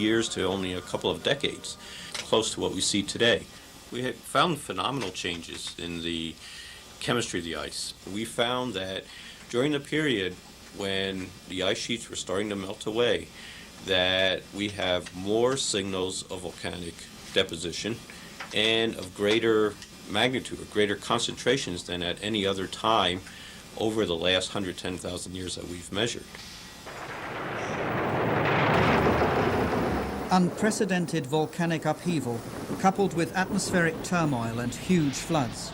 years to only a couple of decades, close to what we see today. We had found phenomenal changes in the chemistry of the ice. We found that during the period when the ice sheets were starting to melt away, that we have more signals of volcanic deposition and of greater magnitude or greater concentrations than at any other time over the last 110,000 years that we've measured. Unprecedented volcanic upheaval coupled with atmospheric turmoil and huge floods.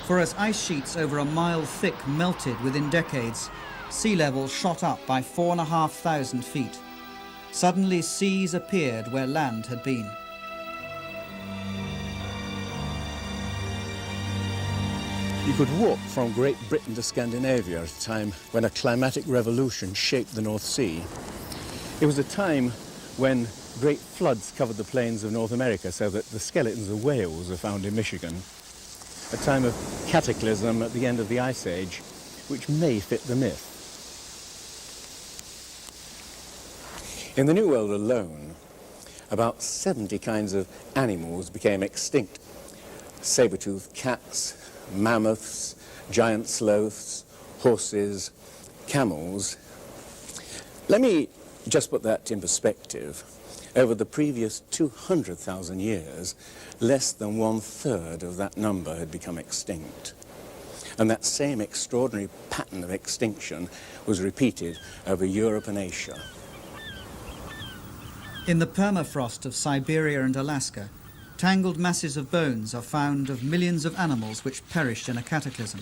For as ice sheets over a mile thick melted within decades, sea level shot up by 4,500 feet. Suddenly seas appeared where land had been. You could walk from Great Britain to Scandinavia at a time when a climatic revolution shaped the North Sea. It was a time when great floods covered the plains of North America so that the skeletons of whales are found in Michigan. A time of cataclysm at the end of the Ice Age, which may fit the myth. In the New World alone, about 70 kinds of animals became extinct. Saber-toothed cats, mammoths, giant sloths, horses, camels. Let me just put that in perspective. Over the previous 200,000 years, less than 1/3 of that number had become extinct. And that same extraordinary pattern of extinction was repeated over Europe and Asia. In the permafrost of Siberia and Alaska, tangled masses of bones are found of millions of animals which perished in a cataclysm.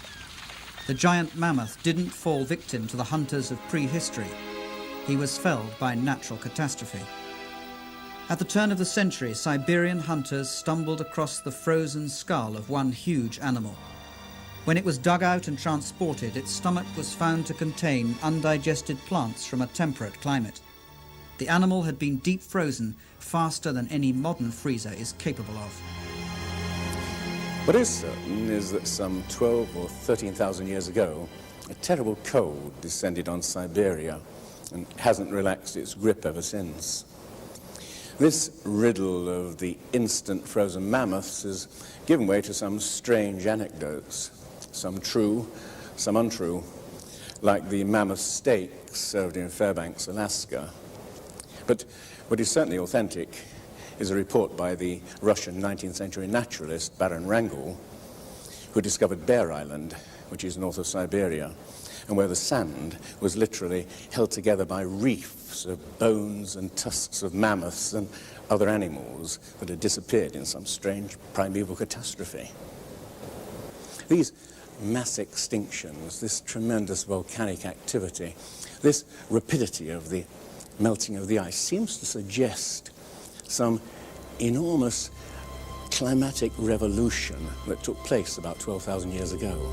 The giant mammoth didn't fall victim to the hunters of prehistory. He was felled by natural catastrophe. At the turn of the century, Siberian hunters stumbled across the frozen skull of one huge animal. When it was dug out and transported, its stomach was found to contain undigested plants from a temperate climate. The animal had been deep frozen faster than any modern freezer is capable of. What is certain is that some 12 or 13,000 years ago, a terrible cold descended on Siberia and hasn't relaxed its grip ever since. This riddle of the instant frozen mammoths has given way to some strange anecdotes, some true, some untrue, like the mammoth steak served in Fairbanks, Alaska. But what is certainly authentic is a report by the Russian 19th century naturalist Baron Wrangel, who discovered Bear Island, which is north of Siberia, and where the sand was literally held together by reefs of bones and tusks of mammoths and other animals that had disappeared in some strange primeval catastrophe. These mass extinctions, this tremendous volcanic activity, this rapidity of the melting of the ice seems to suggest some enormous climatic revolution that took place about 12,000 years ago.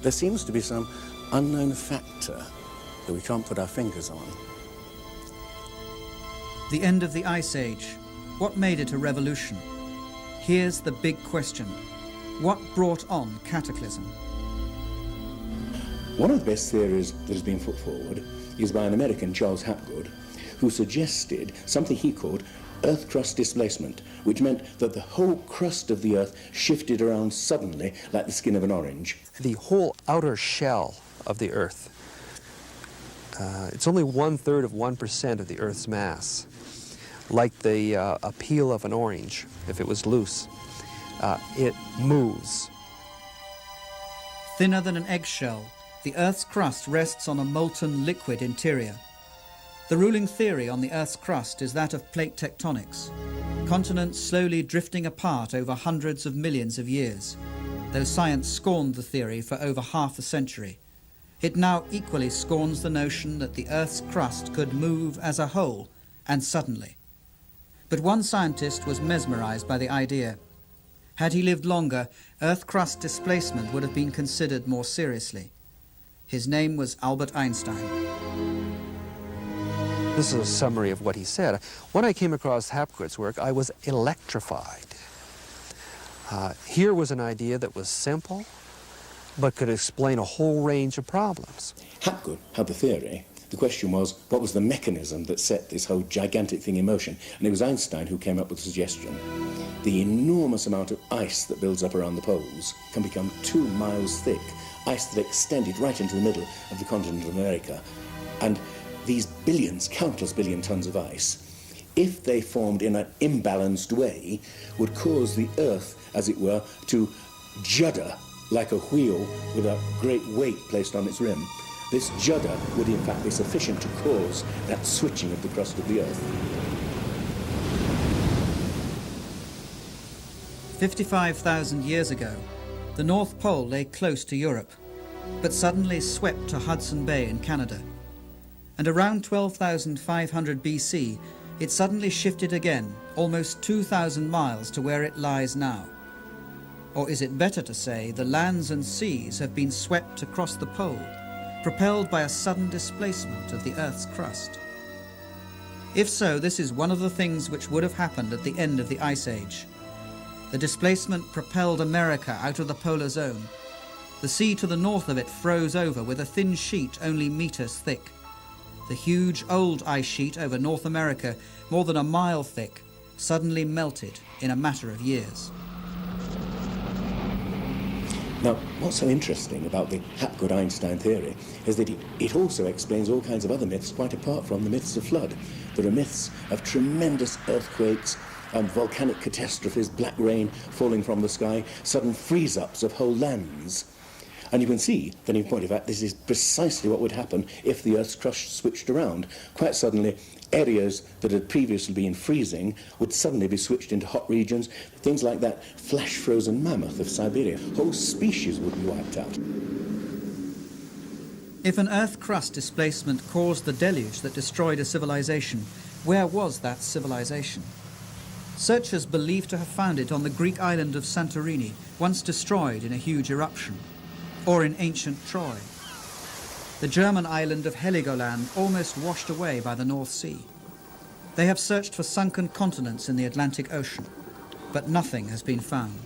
There seems to be some unknown factor that we can't put our fingers on. The end of the Ice Age. What made it a revolution? Here's the big question. What brought on cataclysm? One of the best theories that has been put forward is by an American, Charles Hapgood, who suggested something he called earth crust displacement, which meant that the whole crust of the earth shifted around suddenly like the skin of an orange. The whole outer shell of the earth, it's only 1/3 of 1% of the earth's mass. Like the a peel of an orange, if it was loose, it moves. Thinner than an eggshell, the Earth's crust rests on a molten liquid interior. The ruling theory on the Earth's crust is that of plate tectonics, continents slowly drifting apart over hundreds of millions of years, though science scorned the theory for over half a century. It now equally scorns the notion that the Earth's crust could move as a whole, and suddenly. But one scientist was mesmerized by the idea. Had he lived longer, Earth crust displacement would have been considered more seriously. His name was Albert Einstein. This is a summary of what he said. When I came across Hapgood's work, I was electrified. Here was an idea that was simple, but could explain a whole range of problems. Hapgood had the theory The question was, what was the mechanism that set this whole gigantic thing in motion? And it was Einstein who came up with the suggestion. The enormous amount of ice that builds up around the poles can become 2 miles thick, ice that extended right into the middle of the continent of America. And these billions, countless billion tons of ice, if they formed in an imbalanced way, would cause the Earth, as it were, to judder like a wheel with a great weight placed on its rim. This judder would in fact be sufficient to cause that switching of the crust of the Earth. 55,000 years ago, the North Pole lay close to Europe, but suddenly swept to Hudson Bay in Canada. And around 12,500 BC, it suddenly shifted again, almost 2,000 miles to where it lies now. Or is it better to say the lands and seas have been swept across the pole, propelled by a sudden displacement of the Earth's crust? If so, this is one of the things which would have happened at the end of the Ice Age. The displacement propelled America out of the polar zone. The sea to the north of it froze over with a thin sheet only meters thick. The huge old ice sheet over North America, more than a mile thick, suddenly melted in a matter of years. Now, what's so interesting about the Hapgood-Einstein theory is that it also explains all kinds of other myths quite apart from the myths of flood. There are myths of tremendous earthquakes, volcanic catastrophes, black rain falling from the sky, sudden freeze-ups of whole lands. And you can see, then in point of fact, this is precisely what would happen if the Earth's crust switched around. Quite suddenly, areas that had previously been freezing would suddenly be switched into hot regions. Things like that flash-frozen mammoth of Siberia. Whole species would be wiped out. If an Earth crust displacement caused the deluge that destroyed a civilization, where was that civilization? Searchers believe to have found it on the Greek island of Santorini, once destroyed in a huge eruption, or in ancient Troy. The German island of Heligoland almost washed away by the North Sea. They have searched for sunken continents in the Atlantic Ocean, but nothing has been found.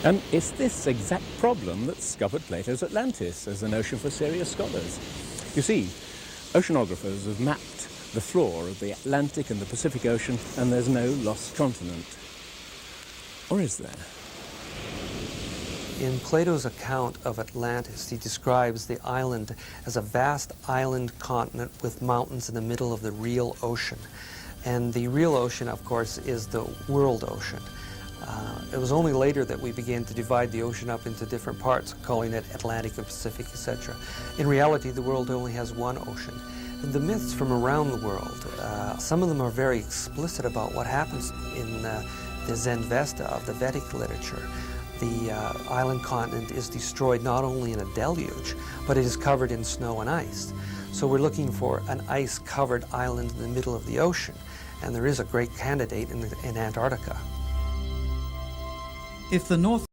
And it's this exact problem that scuppered Plato's Atlantis as an ocean for serious scholars. You see, oceanographers have mapped the floor of the Atlantic and the Pacific Ocean, and there's no lost continent. Or is there? In Plato's account of Atlantis, he describes the island as a vast island continent with mountains in the middle of the real ocean. And the real ocean, of course, is the world ocean. It was only later that we began to divide the ocean up into different parts, calling it Atlantic and Pacific, etc. In reality, the world only has one ocean. The myths from around the world, some of them are very explicit about what happens in the Zen Vesta of the Vedic literature. The island continent is destroyed not only in a deluge, but it is covered in snow and ice. So we're looking for an ice-covered island in the middle of the ocean, and there is a great candidate in Antarctica. If the North